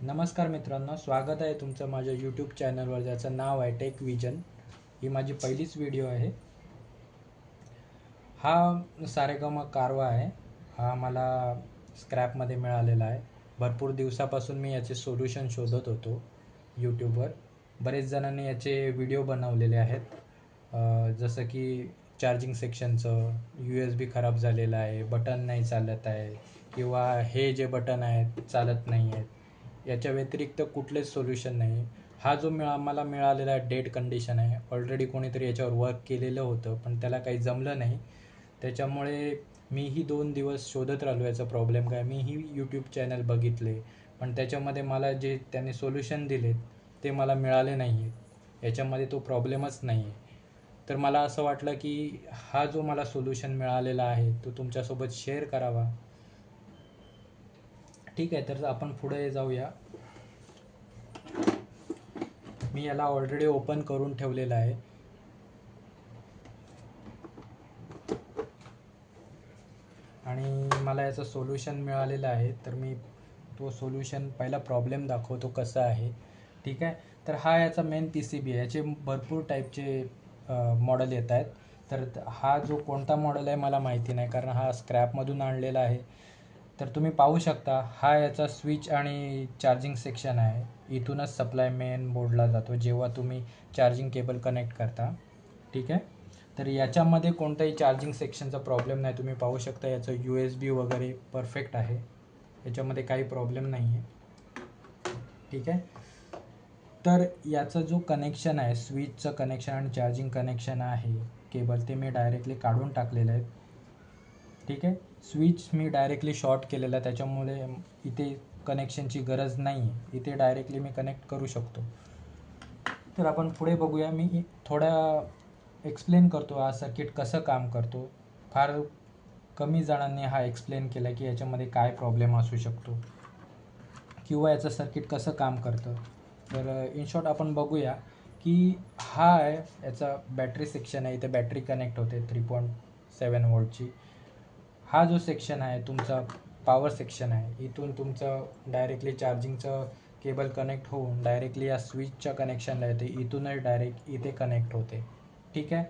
नमस्कार मित्रांनो, स्वागत आहे तुमचं माझ्या यूट्यूब चॅनलवर ज्याचं नाव आहे टेक विजन. ही माझी पहिलीच व्हिडिओ आहे. हा सारेगम कारवा आहे. हा मला स्क्रॅपमध्ये मिळालेला आहे. भरपूर दिवसापासून मी याचे सोल्युशन शोधत होतो यूट्यूबवर. बरेच जणांनी याचे व्हिडिओ बनवलेले आहेत, जसं की चार्जिंग सेक्शनचं USB खराब झालेलं आहे, बटन नाही चालत आहे, किंवा हे जे बटन आहेत चालत नाही आहेत. याच्या व्यतिरिक्त कुठलेच सोल्युशन नाही. हा जो मला मिळालेला डेड कंडिशन आहे. ऑलरेडी कोणीतरी याच्यावर वर्क केलेलं होतं, पण त्याला काही जमलं नाही. त्याच्यामुळे मीही 2 दिवस शोधत राहिलो याचा प्रॉब्लेम काय. मीही यूट्यूब चॅनल बघितले, पण त्याच्यामध्ये मला जे त्यांनी सोल्युशन दिलेत ते मला मिळाले नाही आहेत. याच्यामध्ये तो प्रॉब्लेमच नाही आहे. तर मला असं वाटलं की हा जो मला सोल्युशन मिळालेला आहे तो तुमच्यासोबत शेअर करावा. ठीक आहे, तर आपण पुढे जाऊया. मी याला ऑलरेडी ओपन करून ठेवलेलं आहे. आणि मला याचं सोल्युशन मिळालेलं आहे. तर मी तो सोल्युशन पहिला प्रॉब्लेम दाखवतो कसा आहे. ठीक आहे, तर हा याचा मेन PCB आहे. याचे भरपूर टाईपचे मॉडेल येत आहेत. तर हा जो कोणता मॉडेल आहे मला माहिती नाही, कारण हा स्क्रॅपमधून आणलेला आहे. तर तुम्ही पाहू शकता, हा याचा स्विच आणि चार्जिंग सेक्शन आहे. इथूनच सप्लाय मेन बोर्डला जातो जेव्हा तुम्ही चार्जिंग केबल कनेक्ट करता. ठीक आहे, तर याच्यामध्ये कोणताही चार्जिंग सेक्शनचा प्रॉब्लेम नाही. तुम्ही पाहू शकता याचं USB वगैरे परफेक्ट आहे. याच्यामध्ये काही प्रॉब्लेम नाही आहे. ठीक आहे, तर याचं जो कनेक्शन आहे, स्विचचं कनेक्शन आणि चार्जिंग कनेक्शन आहे केबल, ते मी डायरेक्टली काढून टाकलेलं आहे. ठीक आहे, स्विच मी डायरेक्टली शॉर्ट केलेला आहे, त्याच्यामुळे इथे कनेक्शनची गरज नाही आहे. इथे डायरेक्टली मी कनेक्ट करू शकतो. तर आपण पुढे बघूया. मी थोडा एक्सप्लेन करतो हा सर्किट कसं काम करतो. फार कमी जणांनी हा एक्सप्लेन केला की याच्यामध्ये काय प्रॉब्लेम असू शकतो किंवा याचं सर्किट कसं काम करतं. तर इन शॉर्ट आपण बघूया की हा आहे याचा बॅटरी सेक्शन आहे. इथे बॅटरी कनेक्ट होते 3.7 वोल्टची. हा जो सेक्शन आहे तुमचा पॉवर सेक्शन आहे. इथून तुमचं डायरेक्टली चार्जिंगचं केबल कनेक्ट होऊन डायरेक्टली या स्विचच्या कनेक्शनला येते. इथूनच डायरेक्ट इथे कनेक्ट होते. ठीक आहे,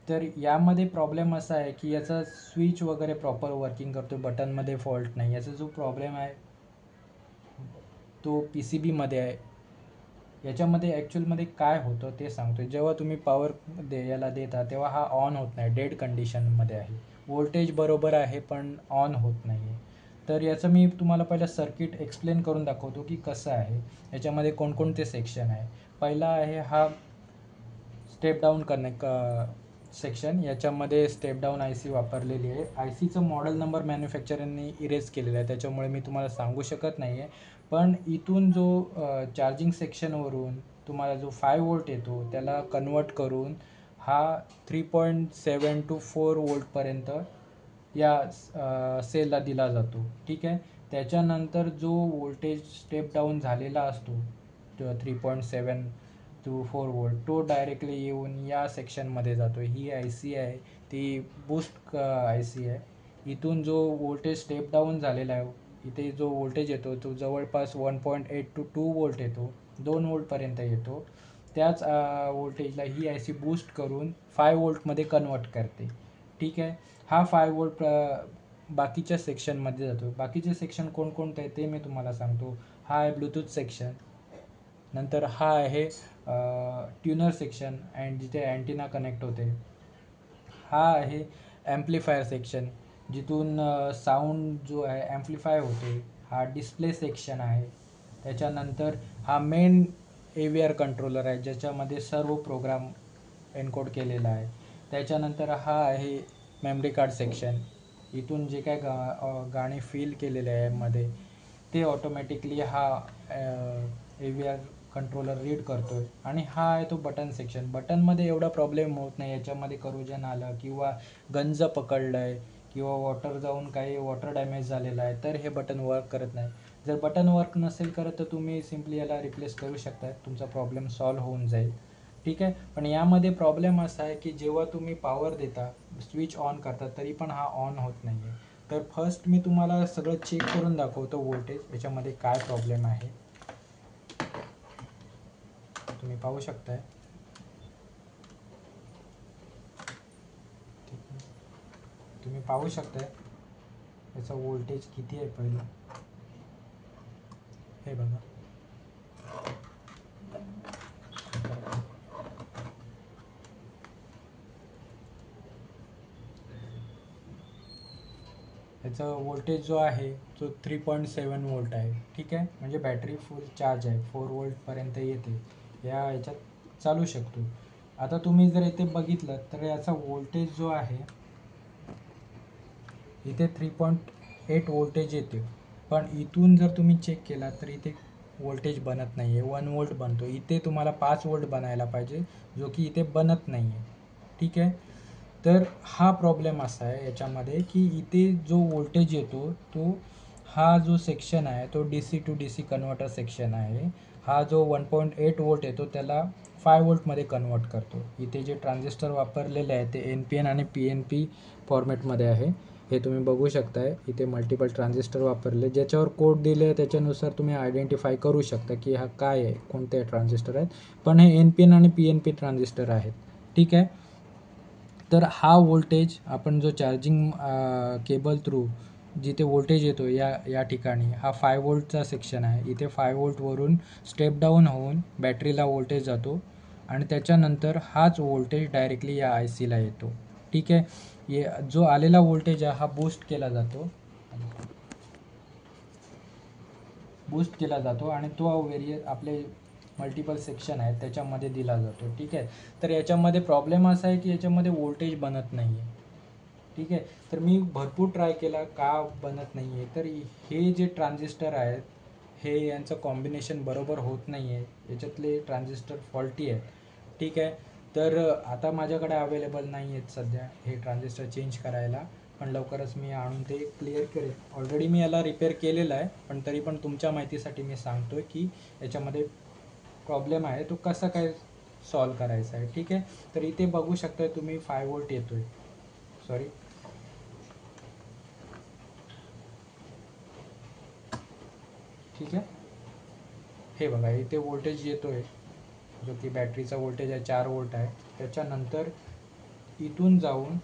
तर यामध्ये प्रॉब्लेम असा आहे की याचा स्विच वगैरे प्रॉपर वर्किंग करतो, बटनमध्ये फॉल्ट नाही. याचा जो प्रॉब्लेम आहे तो PCBमध्ये आहे. याच्यामध्ये ॲक्च्युअलमध्ये काय होतं ते सांगतो. जेव्हा तुम्ही पॉवर याला देता तेव्हा हा ऑन होत नाही, डेड कंडिशनमध्ये आहे. वोल्टेज बरोबर आहे पण ऑन होत नाही आहे. तर याचं मी तुम्हाला पहिलं सर्किट एक्सप्लेन करून दाखवतो की कसं आहे. याच्यामध्ये कोणकोणते सेक्शन आहे. पहिला आहे हा स्टेप डाऊन सेक्शन. याच्यामध्ये स्टेप डाऊन IC वापरलेली आहे. ICचं मॉडेल नंबर मॅन्युफॅक्चररनी इरेज केलेला आहे, त्याच्यामुळे मी तुम्हाला सांगू शकत नाही आहे. पण इथून जो चार्जिंग सेक्शनवरून तुम्हाला जो 5 वोल्ट येतो त्याला कन्वर्ट करून हा 3.7 to 4 वोल्टपर्यंत या सेलला दिला जातो. ठीक आहे, त्याच्यानंतर जो वोल्टेज स्टेप डाऊन झालेला असतो 3.7 to 4 वोल्ट, तो डायरेक्टली येऊन या सेक्शनमध्ये जातो. ही IC आहे ती बूस्ट IC आहे. इथून जो वोल्टेज स्टेप डाऊन झालेला आहे, इथे जो वोल्टेज येतो तो जवळपास 1.8 to 2 वोल्ट येतो, 2 वोल्टपर्यंत येतो. त्याच वोल्टेजला ही IC बूस्ट करून 5 वोल्टमध्ये कन्वर्ट करते. ठीक आहे, हा 5 वोल्ट बाकीच्या सेक्शनमध्ये जातो. बाकीचे सेक्शन कोणकोणते आहे ते मी तुम्हाला सांगतो. हा आहे ब्लूटूथ सेक्शन. नंतर हा आहे ट्यूनर सेक्शन अँड जिथे अँटिना कनेक्ट होते. हा आहे ॲम्प्लिफायर सेक्शन, जिथून साऊंड जो आहे ॲम्प्लिफाय होते. हा डिस्प्ले सेक्शन आहे. त्याच्यानंतर हा मेन AVR कंट्रोलर आहे, ज्याच्यामध्ये सर्व प्रोग्राम एन्कोड केलेला आहे. त्याच्यानंतर हा आहे मेमरी कार्ड सेक्शन. इथून जे काय गाणी फील केलेले आहे मध्ये ते ऑटोमॅटिकली हा AVR कंट्रोलर रीड करतो आहे. आणि हा आहे तो बटन सेक्शन. बटनमध्ये एवढा प्रॉब्लेम होत नाही. याच्यामध्ये करोजन आलं किंवा गंज पकडलं आहे किंवा वॉटर जाऊन काही वॉटर डॅमेज झालेला आहे तर हे बटन वर्क करत नाही. जर बटन वर्क नसेल करत तर तुम्ही सिम्पली याला रिप्लेस करू शकता, तुमचा प्रॉब्लेम सॉल्व्ह होऊन जाईल. ठीक आहे, पण यामध्ये प्रॉब्लेम असा आहे की जेव्हा तुम्ही पॉवर देता, स्विच ऑन करता, तरी पण हा ऑन होत नाही आहे. तर फर्स्ट मी तुम्हाला सगळं चेक करून दाखवतो वोल्टेज याच्यामध्ये काय प्रॉब्लेम आहे. तुम्ही पाहू शकताय. तुम्ही पाहू शकताय याचा व्होल्टेज किती आहे पहिलं, हे बघा. याचा व्होल्टेज जो आहे तो 3.7 वोल्ट आहे. ठीक आहे, म्हणजे बॅटरी फुल चार्ज आहे, 4 वोल्टपर्यंत येते, याच्यात चालू शकतो. आता तुम्ही जर इथे बघितलं तर याचा व्होल्टेज जो आहे इथे 3.8 वोल्टेज येते, पण इथून जर तुम्ही चेक केला तर इथे व्होल्टेज बनत नाही आहे, 1 वोल्ट बनतो. इथे तुम्हाला 5 वोल्ट बनायला पाहिजे, जो की इथे बनत नाही आहे. ठीक आहे, तर हा प्रॉब्लेम असा आहे याच्यामध्ये की इथे जो व्होल्टेज येतो तो हा जो सेक्शन आहे तो DC to DC converter section आहे. हा जो 1.8 वोल्ट येतो त्याला 5 वोल्टमध्ये कन्वर्ट करतो. इथे जे ट्रान्झिस्टर वापरलेले आहे ते NPN आणि PNP फॉर्मॅटमध्ये आहे. हे तुम्ही बघू शकताय, इथे मल्टिपल ट्रान्झिस्टर वापरले, ज्याच्यावर कोड दिले आहे त्याच्यानुसार तुम्ही आयडेंटिफाय करू शकता की हा काय आहे, कोणते ट्रान्झिस्टर आहेत. पण हे NPN आणि PNP ट्रान्झिस्टर आहेत. ठीक आहे, तर हा व्होल्टेज आपण जो चार्जिंग केबल थ्रू जिथे व्होल्टेज येतो या ठिकाणी हा 5 वोल्टचा सेक्शन आहे. इथे 5 वोल्टवरून स्टेप डाऊन होऊन बॅटरीला व्होल्टेज जातो आणि त्याच्यानंतर हाच व्होल्टेज डायरेक्टली या ICला येतो. ठीक आहे, जो आलेला व्होल्टेज आहे हा बूस्ट केला जातो आणि तो आपले मल्टिपल सेक्शन आहेत त्याच्यामध्ये दिला जातो. ठीक आहे, तर याच्यामध्ये प्रॉब्लेम असा आहे की याच्यामध्ये व्होल्टेज बनत नाही आहे. ठीक आहे, तर मी भरपूर ट्राय केला का बनत नाही आहे, तर हे जे ट्रान्झिस्टर आहेत हे यांचं कॉम्बिनेशन बरोबर होत नाही आहे, याच्यातले ट्रान्झिस्टर फॉल्टी आहेत. ठीक आहे, तर आता माझ्याकडे अवेलेबल नाही आहेत सध्या हे ट्रान्झिस्टर चेंज करायला, पण लवकरच मी आणून ते क्लिअर करेन. ऑलरेडी मी याला रिपेअर केलेलं आहे, पण तरी पण तुमच्या माहितीसाठी मी सांगतो आहे की याच्यामध्ये प्रॉब्लेम आहे तो कसा काय सॉल्व करायचा आहे. ठीक आहे, तर इथे बघू शकताय तुम्ही 5 वोल्ट येतोय, सॉरी ठीक आहे, हे बघा इथे व्होल्टेज येतोय जो की बॅटरीचा व्होल्टेज आहे 4 वोल्ट आहे. त्याच्यानंतर इथून जाऊन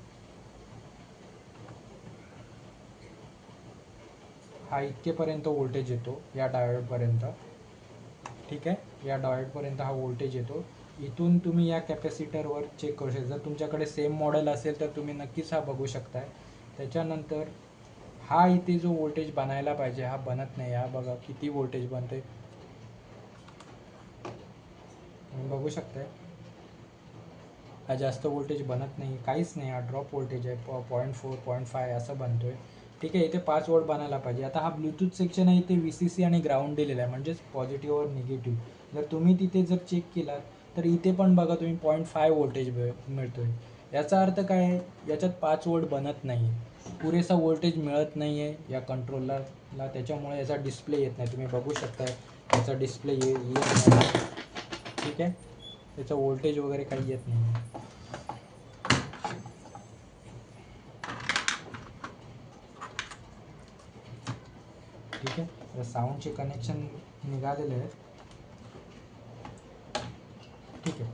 हा इतकेपर्यंत व्होल्टेज येतो या डायोडपर्यंत. ठीक आहे, या डायोडपर्यंत हा व्होल्टेज येतो. इथून तुम्ही या कॅपॅसिटरवर चेक करू शकता, जर तुमच्याकडे सेम मॉडेल असेल तर तुम्ही नक्कीच हा बघू शकताय. त्याच्यानंतर हा इथे जो व्होल्टेज बनायला पाहिजे हा बनत नाही. हा बघा किती व्होल्टेज बनते, तुम्ही बघू शकताय. हा जास्त व्होल्टेज बनत नाही, काहीच नाही, हा ड्रॉप व्होल्टेज आहे 0.4 0.5 असं बनतोय. ठीक आहे, इथे 5 वोल्ट बनायला पाहिजे. आता हा ब्लूटूथ सेक्शन आहे, इथे VCC आणि ग्राउंड दिलेला आहे, म्हणजेच पॉझिटिव्ह और निगेटिव्ह. जर तुम्ही तिथे जर चेक केलात तर इथे पण बघा तुम्ही 0.5 व्होल्टेज मिळतोय. याचा अर्थ काय आहे, याच्यात 5 वोल्ट बनत नाही, पुरेसा व्होल्टेज मिळत नाही आहे या कंट्रोलरला, त्याच्यामुळे याचा डिस्प्ले येत नाही. तुम्ही बघू शकताय याचा डिस्प्ले येत नाही. ठीक आहे, त्याचं व्होल्टेज वगैरे काही येत नाही. ठीक आहे, तर साऊंडचे कनेक्शन निघालेले आहेत. ठीक आहे,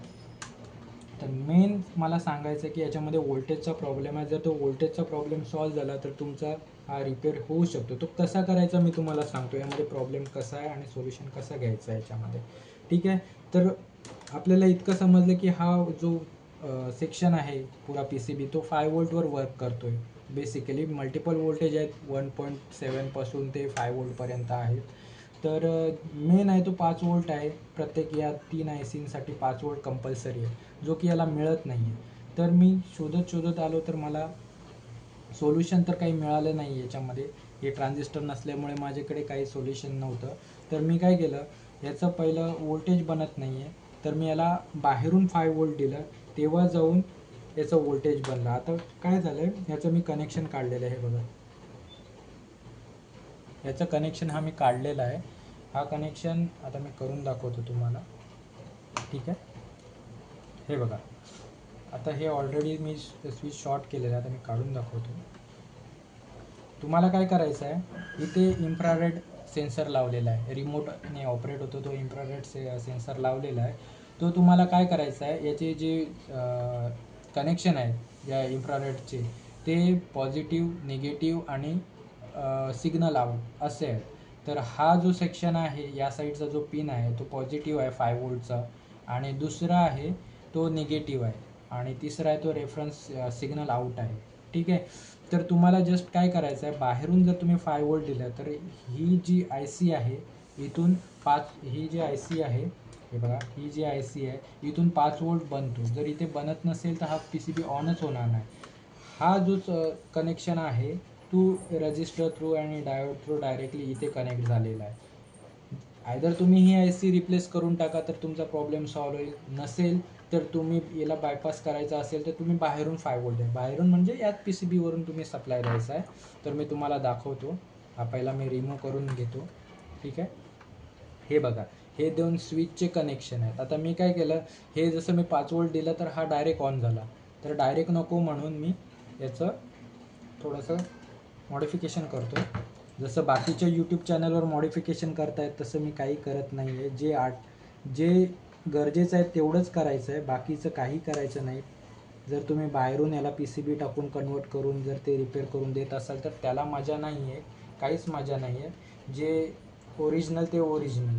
तर मेन मला सांगायचं आहे की याच्यामध्ये व्होल्टेजचा प्रॉब्लेम आहे. जर तो व्होल्टेजचा प्रॉब्लेम सॉल्व्ह झाला तर तुमचा हा रिपेअर होऊ शकतो. तो कसा करायचा मी तुम्हाला सांगतो, यामध्ये प्रॉब्लेम कसा आहे आणि सोल्युशन कसं घ्यायचं आहे याच्यामध्ये. ठीक आहे, तर आपल्याला इतकं समजलं की हा जो सेक्शन आहे पुरा PCB तो 5 वोल्टवर वर्क करतो आहे. बेसिकली मल्टिपल व्होल्टेज आहेत 1.7 पासून ते 5 वोल्टपर्यंत आहेत. तर मेन आहे तो 5 वोल्ट आहे. प्रत्येक या 3 ICसाठी 5 वोल्ट कंपल्सरी आहे, जो की याला मिळत नाही आहे. तर मी शोधत आलो तर मला सोल्युशन तर काही मिळालं नाही याच्यामध्ये. हे ट्रान्झिस्टर नसल्यामुळे माझ्याकडे काही सोल्युशन नव्हतं. तर मी काय केलं, याचं पहिलं व्होल्टेज बनत नाही आहे, तर मी याला बाहेरून 5 वोल्ट दिलं, तेव्हा जाऊन याचं व्होल्टेज बनलं. आता काय झालं आहे, याचं मी कनेक्शन काढलेलं आहे, हे बघा. याचं कनेक्शन हा मी काढलेला आहे. हा कनेक्शन आता मी करून दाखवतो तुम्हाला. ठीक आहे, हे बघा. आता हे ऑलरेडी मी स्विच शॉर्ट केलेलं आहे, आता मी काढून दाखवतो. तुम्हाला काय करायचं आहे, इथे इन्फ्रारेड सेन्सर लावलेला आहे, रिमोटने ऑपरेट होतो तो इन्फ्रारेड सेन्सर लावलेला आहे. तो तुम्हाला काय करायचा आहे, याचे जे कनेक्शन आहेत या इन्फ्रारेडचे ते पॉझिटिव्ह, निगेटिव्ह आणि सिग्नल आउट असे आहेत. तर हा जो सेक्शन आहे या साईडचा जो पिन आहे तो पॉझिटिव्ह आहे 5 वोल्टचा, आणि दुसरा आहे तो निगेटिव्ह आहे, आणि तिसरा आहे तो रेफरन्स सिग्नल आउट आहे. ठीक आहे. तर तुम्हाला जस्ट काय करायचं आहे, बाहेरून जर तुम्ही 5 वोल्ट दिला तर ही जी आय सी आहे इथून 5, ही जी आय सी आहे, हे बघा, ही जी आय सी आहे इथून 5 वोल्ट बनतो. जर इथे बनत नसेल तर हा पी सी बी ऑनच होणार नाही. हा जो कनेक्शन आहे तो रजिस्टर थ्रू आणि डायोड थ्रू डायरेक्टली इथे कनेक्ट झालेला आहे. आयदर तुम्ही ही आय सी रिप्लेस करून टाका तर तुमचा प्रॉब्लेम सॉल्व्ह होईल, नसेल तर तुम्ही याला बायपास करायचा असेल तर तुम्ही बाहेरून 5 वोल्ट द्या. बाहेरून म्हणजे यात पी सी बीवरून तुम्ही सप्लाय द्यायचा आहे. तर मी तुम्हाला दाखवतो. हा पहिला मी रिमूव्ह करून घेतो. ठीक आहे. हे बघा, हे 2 स्विचचे कनेक्शन आहेत. आता मी काय केलं, हे जसं मी 5 वोल्ट दिलं तर हा डायरेक्ट ऑन झाला. तर डायरेक्ट नको म्हणून मी याचं थोडंसं मॉडिफिकेशन करतो. जसं बाकीच्या यूट्यूब चॅनलवर मॉडिफिकेशन करतायत तसं मी काही करत नाही आहे. जे गरजेचं आहे तेवढंच करायचं आहे, बाकीचं काही करायचं नाही. जर तुम्ही बाहेरून याला पी सी बी टाकून कन्वर्ट करून जर ते रिपेअर करून देत असाल तर त्याला मजा नाही आहे, काहीच मजा नाही आहे. जे ओरिजिनल ते ओरिजिनल,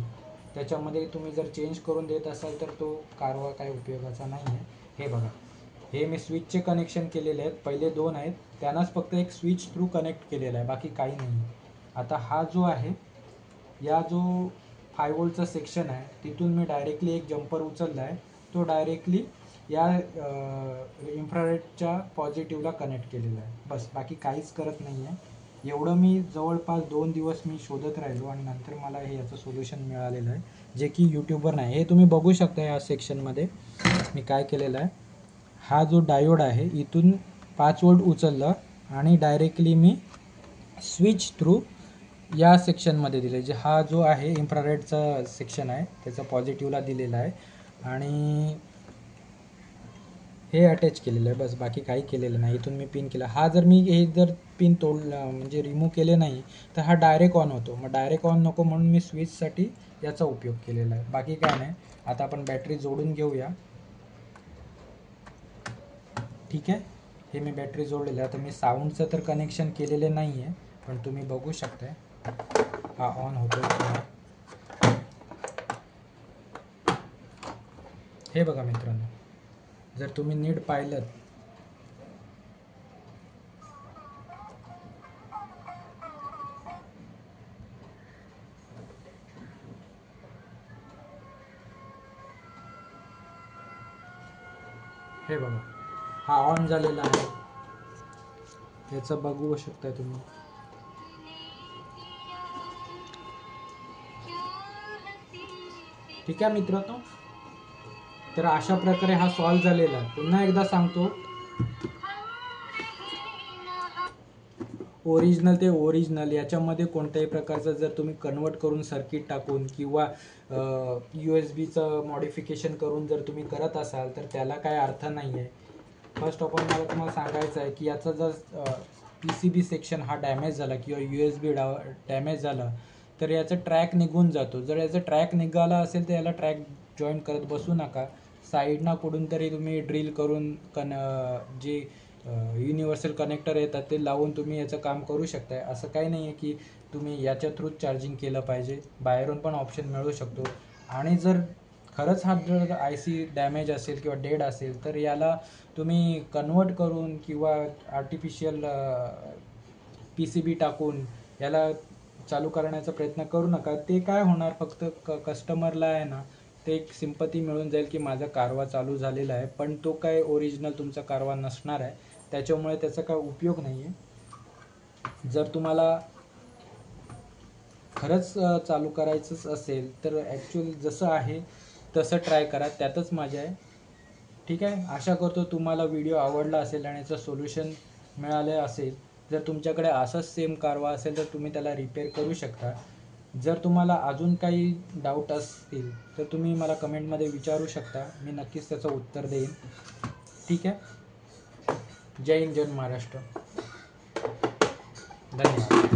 त्याच्यामध्ये तुम्ही जर चेंज करून देत असाल तर तो कारवा काही उपयोगाचा नाही आहे. हे बघा, हे मी स्विचचे कनेक्शन केलेले आहेत, पहिले 2 आहेत त्यांनाच फक्त एक स्विच थ्रू कनेक्ट केलेला आहे, बाकी काही नाही. आता हा जो आहे, या जो 5 वोल्टचा सेक्शन आहे तिथून मी डायरेक्टली एक जम्पर उचलला आहे, तो डायरेक्टली या इन्फ्रारेडच्या पॉझिटिव्हला कनेक्ट केलेला आहे. बस, बाकी काहीच करत नाही आहे. एवढं मी जवळपास 2 दिवस मी शोधत राहिलो आणि नंतर मला हे याचं सोल्युशन मिळालेलं आहे, जे की यूट्यूबवर नाही. हे तुम्ही बघू शकता या सेक्शनमध्ये मी काय केलेलं आहे. हा जो डायोड आहे इथून 5 वोल्ट उचललं आणि डायरेक्टली मी स्विच थ्रू या सेक्शनमध्ये दिले, जे हा जो आहे इन्फ्रारेडचा सेक्शन आहे त्याचा पॉझिटिव्हला दिलेला आहे, आणि हे अटॅच केलेलं आहे. बस, बाकी काही केलेलं नाही. इथून मी पिन केला. हा जर मी हे जर पिन तोडला म्हणजे रिमूव्ह केले नाही तर हा डायरेक्ट ऑन होतो. मग डायरेक्ट ऑन नको म्हणून मी स्विचसाठी याचा उपयोग केलेला आहे, बाकी काय नाही. आता आपण बॅटरी जोडून घेऊया. ठीक आहे. हे मी बॅटरी जोडलेलं आहे. आता मी साऊंडचं तर कनेक्शन केलेलं नाही आहे, पण तुम्ही बघू शकताय हा ऑन होतो. हे बघा मित्रांनो, जर तुम्ही नीट पाहिलं, हे बघा हा ऑन झालेला आहे. याचं बघू शकताय तुम्ही. ठीक आहे मित्रांनो, तर अशा प्रकारे हा सॉल्व्ह झालेला आहे. पुन्हा एकदा सांगतो, ओरिजिनल ते ओरिजिनल याच्यामध्ये कोणत्याही प्रकारचं जर तुम्ही कन्वर्ट करून सर्किट टाकून किंवा यू एस बीचं मॉडिफिकेशन करून जर तुम्ही करत असाल तर त्याला काय अर्थ नाही आहे. फर्स्ट ऑफ ऑल मला तुम्हाला सांगायचं आहे की याचा जर पी सी बी सेक्शन हा डॅमेज झाला किंवा यू एस बी डॅमेज झाला तर याचा ट्रॅक निघून जातो. जर याचा ट्रॅक निघाला असेल तर याला ट्रॅक जॉईन करत बसू नका. साईडना कुठून तरी तुम्ही ड्रिल करून जे युनिव्हर्सल कनेक्टर येतात ते लावून तुम्ही याचं काम करू शकताय. असं काही नाही आहे की तुम्ही याच्या थ्रूच चार्जिंग केलं पाहिजे, बाहेरून पण ऑप्शन मिळू शकतो. आणि जर खरंच हा जर आय सी डॅमेज असेल किंवा डेड असेल तर याला तुम्ही कन्वर्ट करून किंवा आर्टिफिशियल पी सी बी टाकून याला चालू करण्याचा प्रयत्न करू नका. ते काय होणार, फक्त कस्टमरला आहे ना ते एक सिंपती मिळून जाईल की माझा कारवा चालू झालेला आहे, पण तो काय ओरिजिनल तुमचा कारवा नसणार आहे, त्याच्यामुळे त्याचा काय उपयोग नाही आहे. जर तुम्हाला खरंच चालू करायचंच असेल तर ॲक्च्युअल जसं आहे तसं ट्राय करा, त्यातच मजा आहे. ठीक आहे. आशा करतो तुम्हाला व्हिडिओ आवडला असेल आणि याचं सोल्युशन मिळालं असेल. जर तुमच्याकडे असंच सेम कारवा असेल तर तुम्ही त्याला रिपेअर करू शकता. जर तुम्हाला अजून काही डाऊट असतील तर तुम्ही मला कमेंटमध्ये विचारू शकता, मी नक्कीच त्याचं उत्तर देईन. ठीक आहे. जय हिंद, जय महाराष्ट्र. धन्यवाद.